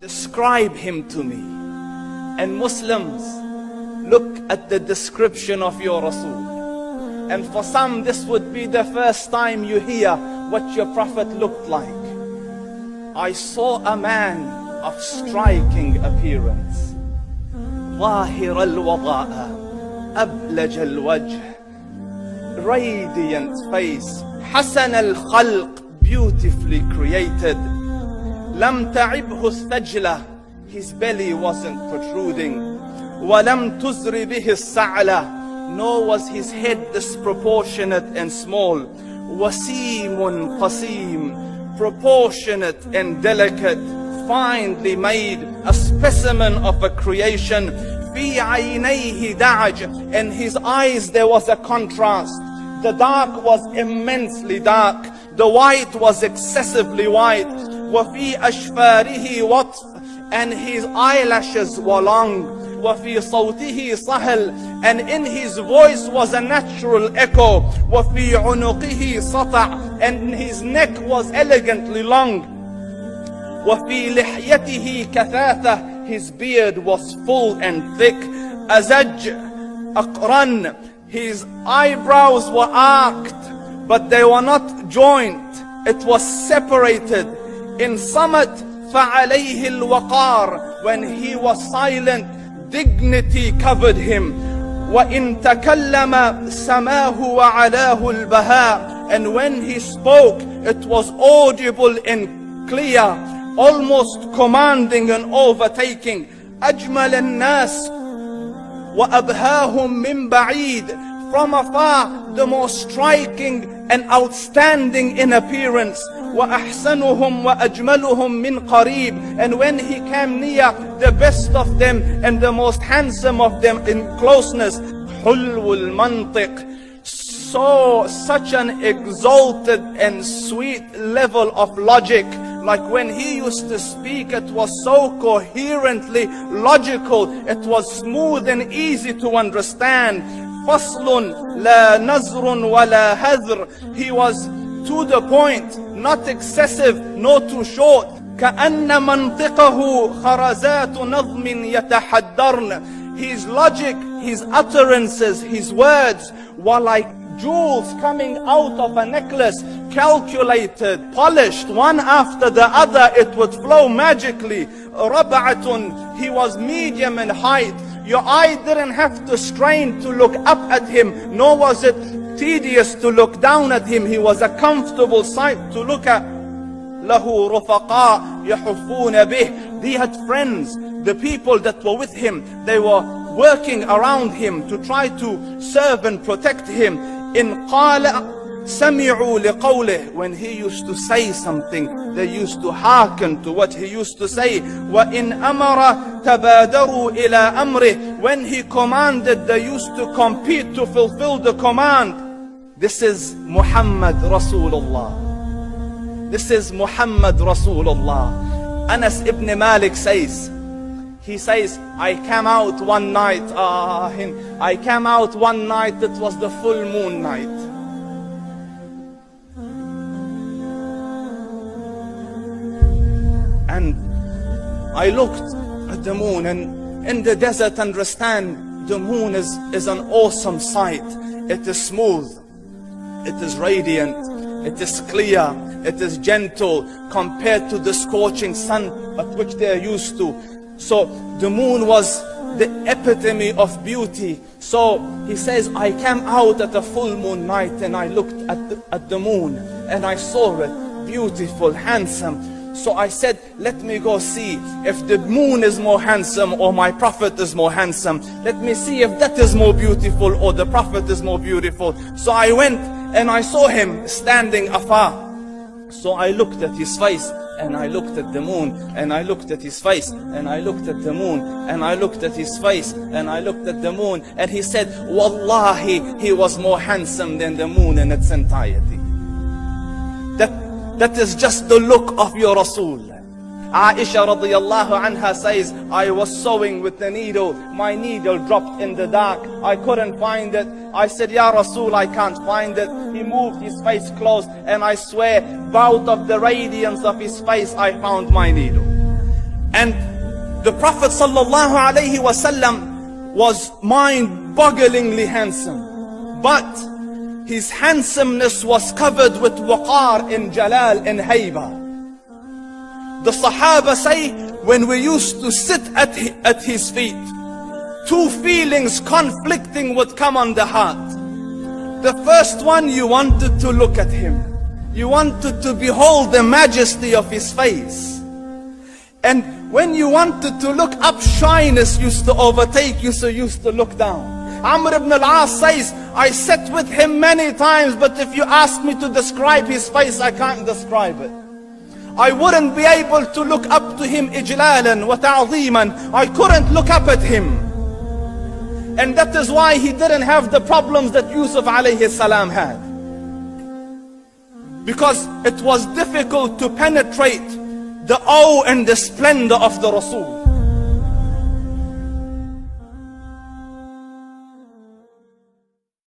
Describe him to me. And Muslims, look at the description of your Rasul. And for some, this would be the first time you hear what your Prophet looked like. I saw a man of striking appearance. ظاهر الوضاء أبلج الوجه, radiant face, حسن الخلق, beautifully created. لم تعبه الثجلة, his belly wasn't protruding. ولم تزر به السعلة, nor was his head disproportionate and small. وسيم قسيم, proportionate and delicate, finely made, a specimen of a creation. في عينيه دعج, in his eyes there was a contrast. The dark was immensely dark, the white was excessively white. وفي أشفاره وطف, and his eyelashes were long. وفي صوته صهل, and in his voice was a natural echo. وفي عنقه سطع, and his neck was elegantly long. وفي لحيته كثاثة, his beard was full and thick. أزج أقرن, his eyebrows were arched, but they were not joint, it was separated. In summit فعليه الوقار, when he was silent, dignity covered him. وإن تكلم سماه وعلاه البهاء, and when he spoke it was audible and clear, almost commanding and overtaking. أجمل الناس وأبهاهم من بعيد, from afar the most striking and outstanding in appearance. وأحسنهم وأجملهم من قريب, and when he came near, the best of them and the most handsome of them in closeness. حلو المنطق, such an exalted and sweet level of logic. Like when he used to speak, it was so coherently logical, it was smooth and easy to understand. فصل لا نزر ولا هذر, he was to the point, not excessive nor too short. كأن منطقه خرزات نظم يتحدرن, his logic, his utterances, his words were like jewels coming out of a necklace, calculated, polished, one after the other, it would flow magically. ربعة, he was medium in height. Your eye didn't have to strain to look up at him, nor was it tedious to look down at him. He was a comfortable sight to look at. له رفقاء يحفون به, he had friends, the people that were with him, they were working around him to try to serve and protect him. إن قال سمعوا لقوله, when he used to say something, they used to hearken to what he used to say. وإن أمر تبادروا إلى أمره, when he commanded, they used to compete to fulfill the command. This is Muhammad Rasulullah. This is Muhammad Rasulullah. Anas ibn Malik says, he says, I came out one night, it was the full moon night. And I looked at the moon, and in the desert, understand, the moon is an awesome sight. It is smooth, it is radiant, it is clear, it is gentle compared to the scorching sun at which they are used to. So the moon was the epitome of beauty. So he says, I came out at a full moon night and I looked at the moon and I saw it beautiful, handsome. So I said, let me go see if the moon is more handsome or my Prophet is more handsome. Let me see if that is more beautiful or the Prophet is more beautiful. So I went and I saw him standing afar. So I looked at his face and I looked at the moon, and I looked at his face, and I looked at the moon, and I looked at his face, and I looked at the moon, and he said, Wallahi, he was more handsome than the moon in its entirety. That is just the look of your Rasul. Aisha radiyallahu anha says, I was sewing with the needle, my needle dropped in the dark, I couldn't find it. I said, Ya Rasul, I can't find it. He moved his face close, and I swear, out of the radiance of his face, I found my needle. And the Prophet sallallahu alaihi wasallam was mind-bogglingly handsome, but his handsomeness was covered with waqar in jalal and hayba. The Sahaba say, when we used to sit at his feet, two feelings conflicting would come on the heart. The first one, you wanted to look at him. You wanted to behold the majesty of his face. And when you wanted to look up, shyness used to overtake you, so you used to look down. Amr ibn al-As says, I sat with him many times, but if you ask me to describe his face, I can't describe it. I wouldn't be able to look up to him ijlalan wa ta'zeeman. I couldn't look up at him. And that is why he didn't have the problems that Yusuf alayhi salam had. Because it was difficult to penetrate the awe and the splendor of the Rasul.